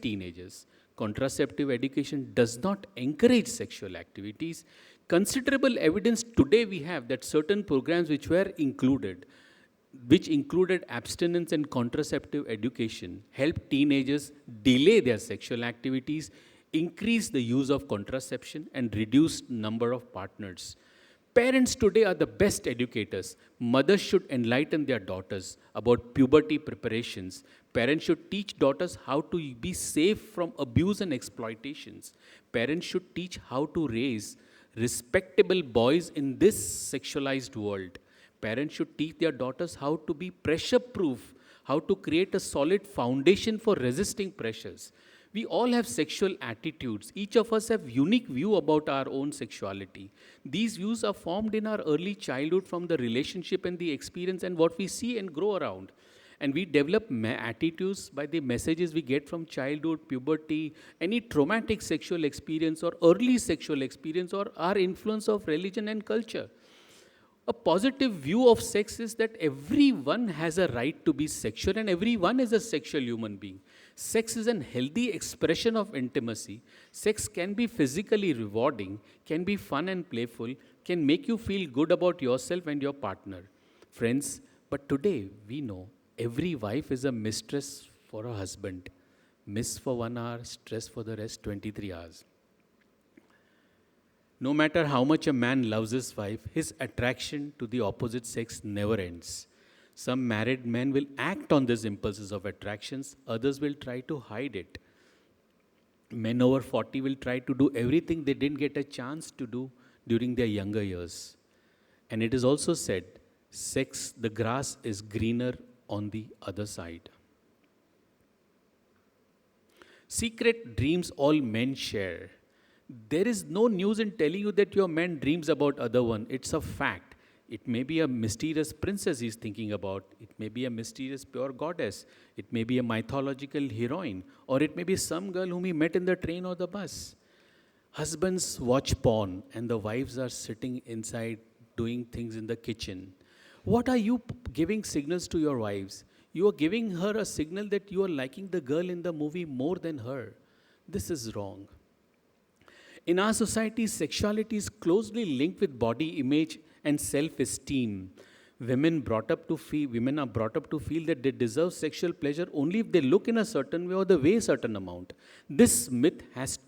teenagers. Contraceptive education does not encourage sexual activities. Considerable evidence today we have that certain programs which included abstinence and contraceptive education, help teenagers delay their sexual activities, increase the use of contraception, and reduce number of partners. Parents today are the best educators. Mothers should enlighten their daughters about puberty preparations. Parents should teach daughters how to be safe from abuse and exploitations. Parents should teach how to raise respectable boys in this sexualized world. Parents should teach their daughters how to be pressure proof, how to create a solid foundation for resisting pressures. We all have sexual attitudes. Each of us have unique view about our own sexuality. These views are formed in our early childhood from the relationship and the experience and what we see and grow around. And we develop attitudes by the messages we get from childhood, puberty, any traumatic sexual experience or early sexual experience or our influence of religion and culture. A positive view of sex is that everyone has a right to be sexual and everyone is a sexual human being. Sex is a healthy expression of intimacy. Sex can be physically rewarding, can be fun and playful, can make you feel good about yourself and your partner. Friends, but today we know every wife is a mistress for a husband. Miss for 1 hour, stress for the rest 23 hours. No matter how much a man loves his wife, his attraction to the opposite sex never ends. Some married men will act on these impulses of attractions, others will try to hide it. Men over 40 will try to do everything they didn't get a chance to do during their younger years. And it is also said, the grass is greener on the other side. Secret dreams all men share. There is no news in telling you that your man dreams about other one. It's a fact. It may be a mysterious princess he's thinking about. It may be a mysterious pure goddess. It may be a mythological heroine. Or it may be some girl whom he met in the train or the bus. Husbands watch porn and the wives are sitting inside doing things in the kitchen. What are you giving signals to your wives? You are giving her a signal that you are liking the girl in the movie more than her. This is wrong. In our society, sexuality is closely linked with body image and self-esteem. Women are brought up to feel that they deserve sexual pleasure only if they look in a certain way or they weigh a certain amount. This myth has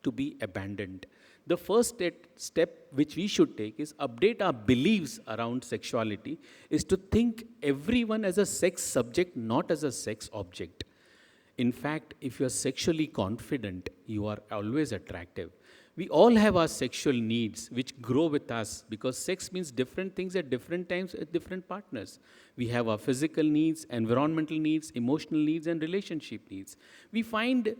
to be abandoned. The first step which we should take is update our beliefs around sexuality, is to think everyone as a sex subject, not as a sex object. In fact, if you are sexually confident, you are always attractive. We all have our sexual needs which grow with us because sex means different things at different times with different partners. We have our physical needs, environmental needs, emotional needs, and relationship needs. We find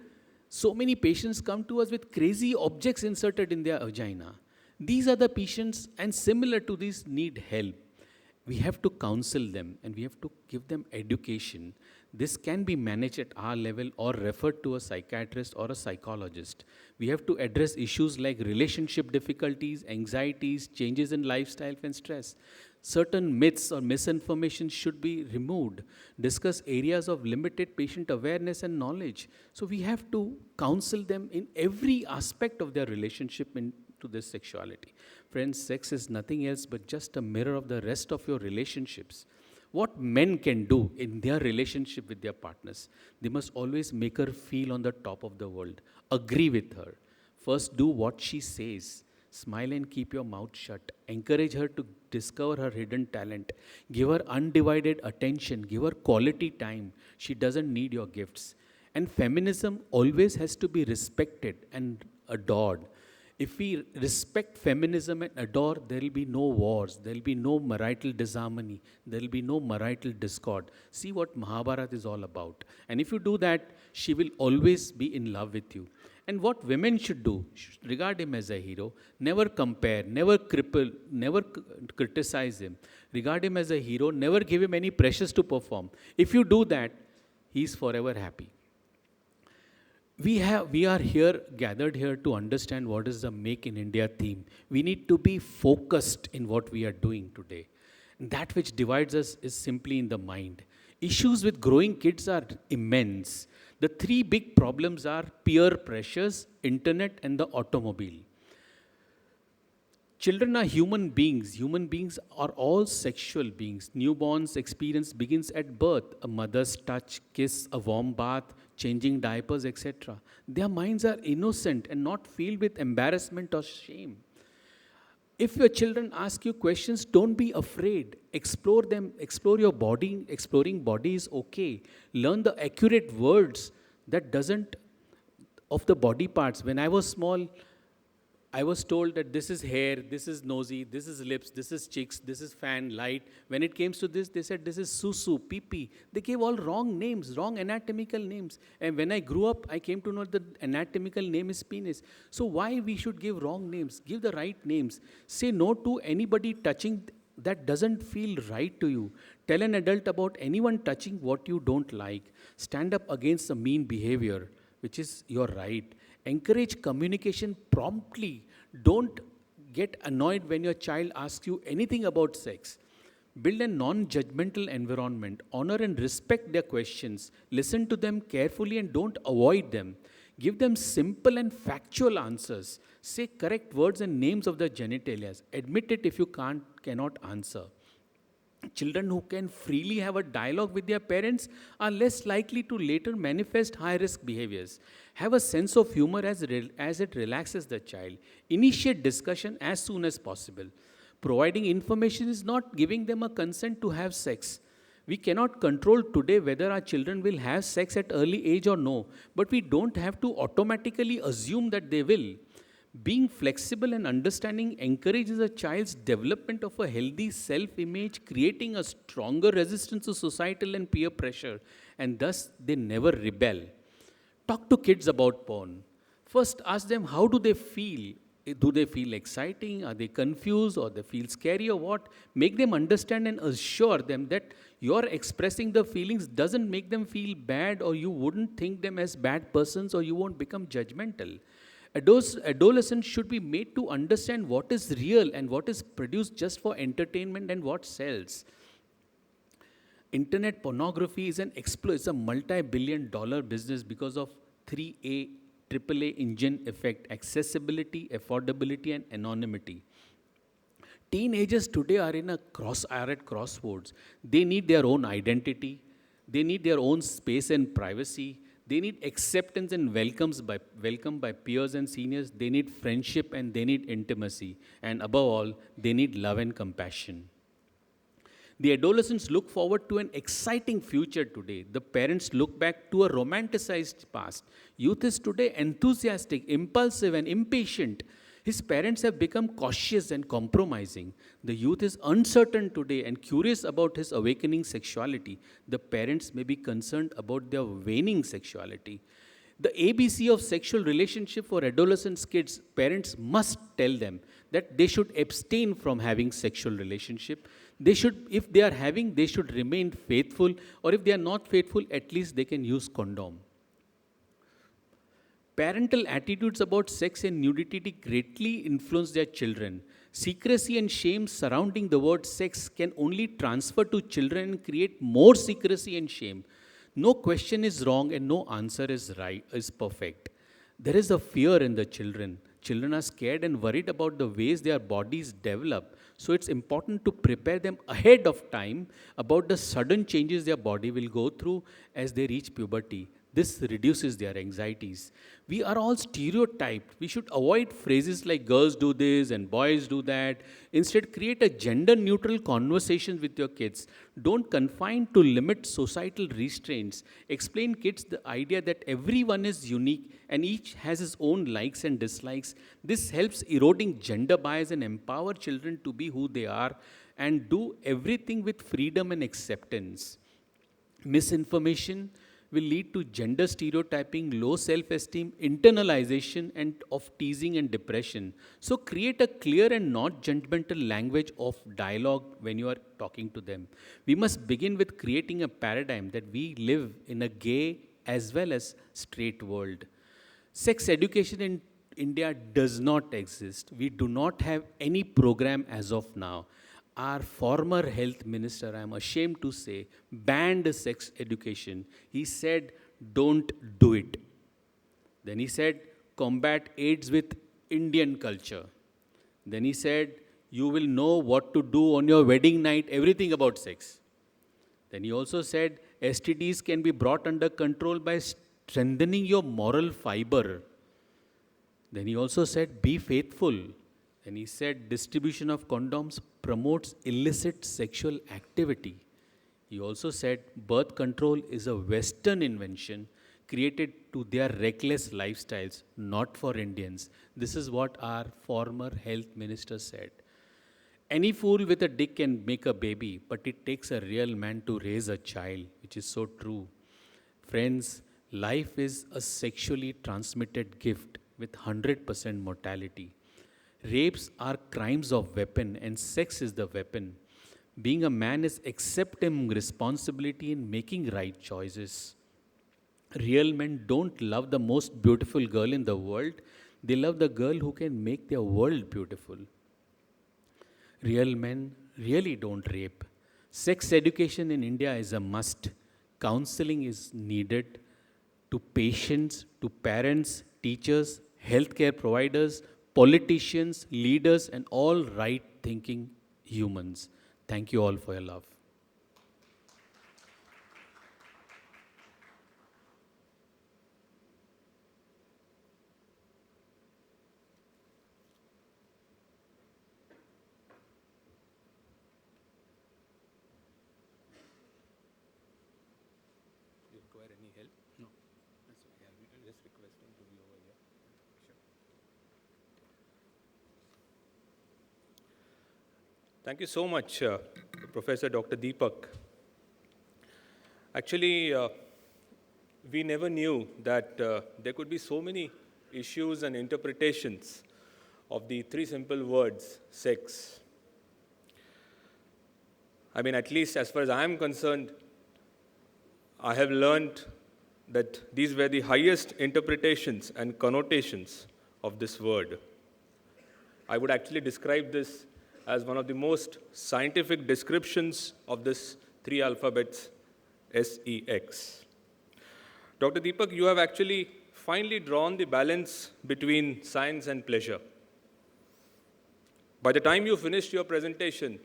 so many patients come to us with crazy objects inserted in their vagina. These are the patients, and similar to these, need help. We have to counsel them and we have to give them education. This can be managed at our level or referred to a psychiatrist or a psychologist. We have to address issues like relationship difficulties, anxieties, changes in lifestyle and stress. Certain myths or misinformation should be removed. Discuss areas of limited patient awareness and knowledge. So we have to counsel them in every aspect of their relationship into this sexuality. Friends, sex is nothing else but just a mirror of the rest of your relationships. What men can do in their relationship with their partners, they must always make her feel on the top of the world. Agree with her. First, do what she says. Smile and keep your mouth shut. Encourage her to discover her hidden talent. Give her undivided attention. Give her quality time. She doesn't need your gifts. And feminism always has to be respected and adored. If we respect feminism and adore, there will be no wars, there will be no marital disharmony, there will be no marital discord. See what Mahabharata is all about. And if you do that, she will always be in love with you. And what women should do, regard him as a hero, never compare, never cripple, never criticize him. Regard him as a hero, never give him any pressures to perform. If you do that, he is forever happy. We are gathered here to understand what is the Make in India theme. We need to be focused in what we are doing today. And that which divides us is simply in the mind. Issues with growing kids are immense. The three big problems are peer pressures, internet, and the automobile. Children are human beings. Human beings are all sexual beings. Newborns' experience begins at birth. A mother's touch, kiss, a warm bath, changing diapers, etc. Their minds are innocent and not filled with embarrassment or shame. If your children ask you questions, don't be afraid. Explore them, explore your body. Exploring body is okay. Learn the accurate words that doesn't of the body parts. When I was small, I was told that this is hair, this is nosy, this is lips, this is cheeks, this is fan, light. When it came to this, they said this is susu, pee. They gave all wrong names, wrong anatomical names. And when I grew up, I came to know the anatomical name is penis. So why we should give wrong names? Give the right names. Say no to anybody touching that doesn't feel right to you. Tell an adult about anyone touching what you don't like. Stand up against the mean behavior, which is your right. Encourage communication promptly. Don't get annoyed when your child asks you anything about sex. Build a non-judgmental environment. Honor and respect their questions. Listen to them carefully and don't avoid them. Give them simple and factual answers. Say correct words and names of the genitalia. Admit it if you cannot answer. Children who can freely have a dialogue with their parents are less likely to later manifest high-risk behaviors. Have a sense of humor as it relaxes the child. Initiate discussion as soon as possible. Providing information is not giving them a consent to have sex. We cannot control today whether our children will have sex at early age or no, but we don't have to automatically assume that they will. Being flexible and understanding encourages a child's development of a healthy self-image, creating a stronger resistance to societal and peer pressure, and thus they never rebel. Talk to kids about porn. First, ask them how do they feel? Do they feel exciting? Are they confused? Or they feel scary or what? Make them understand and assure them that your expressing the feelings doesn't make them feel bad, or you wouldn't think them as bad persons, or you won't become judgmental. Adolescents should be made to understand what is real and what is produced just for entertainment and what sells. Internet pornography is a multi-billion-dollar business because of 3A, AAA engine effect: accessibility, affordability, and anonymity. Teenagers today are at crossroads. They need their own identity. They need their own space and privacy. They need acceptance and welcome by peers and seniors. They need friendship and they need intimacy. And above all, they need love and compassion. The adolescents look forward to an exciting future today. The parents look back to a romanticized past. Youth is today enthusiastic, impulsive, and impatient. His parents have become cautious and compromising. The youth is uncertain today and curious about his awakening sexuality. The parents may be concerned about their waning sexuality. The ABC of sexual relationship for adolescents kids, parents must tell them that they should abstain from having sexual relationship. If they are having, they should remain faithful, or if they are not faithful, at least they can use condom. Parental attitudes about sex and nudity greatly influence their children. Secrecy and shame surrounding the word sex can only transfer to children and create more secrecy and shame. No question is wrong and no answer is perfect. There is a fear in the children. Children are scared and worried about the ways their bodies develop. So it's important to prepare them ahead of time about the sudden changes their body will go through as they reach puberty. This reduces their anxieties. We are all stereotyped. We should avoid phrases like girls do this and boys do that. Instead, create a gender-neutral conversation with your kids. Don't confine to limit societal restraints. Explain kids the idea that everyone is unique and each has his own likes and dislikes. This helps eroding gender bias and empower children to be who they are and do everything with freedom and acceptance. Misinformation will lead to gender stereotyping, low self-esteem, internalization, and of teasing and depression. So create a clear and not judgmental language of dialogue when you are talking to them. We must begin with creating a paradigm that we live in a gay as well as straight world. Sex education in India does not exist. We do not have any program as of now. Our former health minister, I'm ashamed to say, banned sex education. He said, don't do it. Then he said, combat AIDS with Indian culture. Then he said, you will know what to do on your wedding night, everything about sex. Then he also said, STDs can be brought under control by strengthening your moral fiber. Then he also said, be faithful. Then he said, distribution of condoms promotes illicit sexual activity. He also said, birth control is a Western invention created to their reckless lifestyles, not for Indians. This is what our former health minister said. Any fool with a dick can make a baby, but it takes a real man to raise a child, which is so true. Friends, life is a sexually transmitted gift with 100% mortality. Rapes are crimes of weapon, and sex is the weapon. Being a man is accepting responsibility in making right choices. Real men don't love the most beautiful girl in the world, they love the girl who can make their world beautiful. Real men really don't rape. Sex education in India is a must. Counseling is needed to patients, to parents, teachers, healthcare providers, politicians, leaders, and all right thinking humans. Thank you all for your love. Thank you so much, Professor Dr. Deepak. Actually, we never knew that there could be so many issues and interpretations of the three simple words, sex. I mean, at least as far as I am concerned, I have learned that these were the highest interpretations and connotations of this word. I would actually describe this as one of the most scientific descriptions of this three alphabets, SEX. Dr. Deepak, you have actually finely drawn the balance between science and pleasure. By the time you finished your presentation,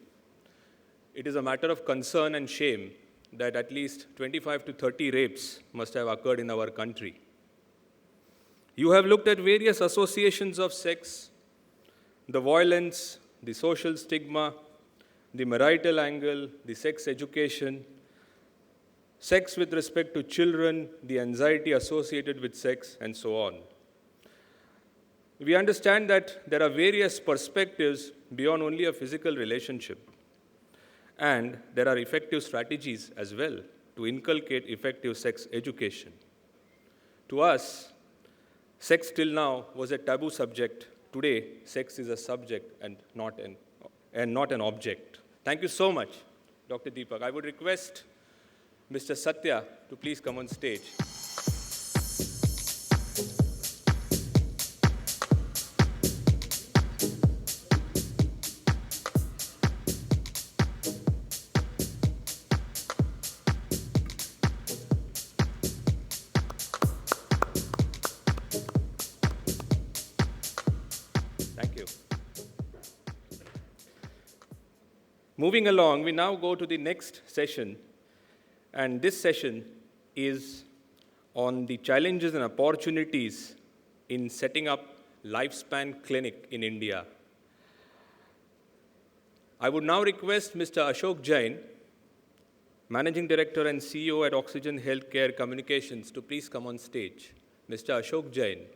it is a matter of concern and shame that at least 25 to 30 rapes must have occurred in our country. You have looked at various associations of sex, the violence, the social stigma, the marital angle, the sex education, sex with respect to children, the anxiety associated with sex, and so on. We understand that there are various perspectives beyond only a physical relationship, and there are effective strategies as well to inculcate effective sex education. To us, sex till now was a taboo subject. Today, sex is a subject and not an object. Thank you so much, Dr. Deepak. I would request Mr. Satya to please come on stage. Moving along, we now go to the next session, and this session is on the challenges and opportunities in setting up lifespan clinic in India. I would now request Mr. Ashok Jain, Managing Director and CEO at Oxygen Healthcare Communications, to please come on stage. Mr. Ashok Jain.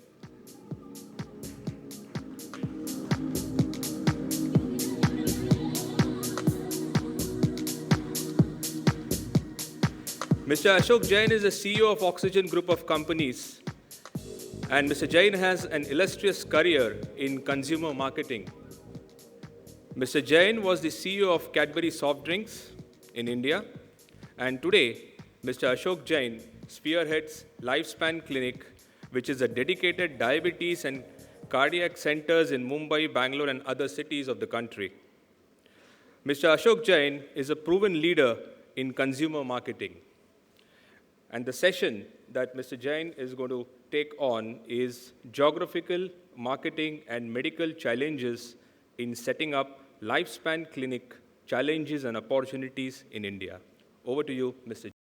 Mr. Ashok Jain is the CEO of Oxygen Group of Companies, and Mr. Jain has an illustrious career in consumer marketing. Mr. Jain was the CEO of Cadbury Soft Drinks in India, and today, Mr. Ashok Jain spearheads Lifespan Clinic, which is a dedicated diabetes and cardiac centers in Mumbai, Bangalore, and other cities of the country. Mr. Ashok Jain is a proven leader in consumer marketing. And the session that Mr. Jain is going to take on is Geographical, Marketing and Medical Challenges in Setting Up Lifespan Clinic Challenges and Opportunities in India. Over to you, Mr.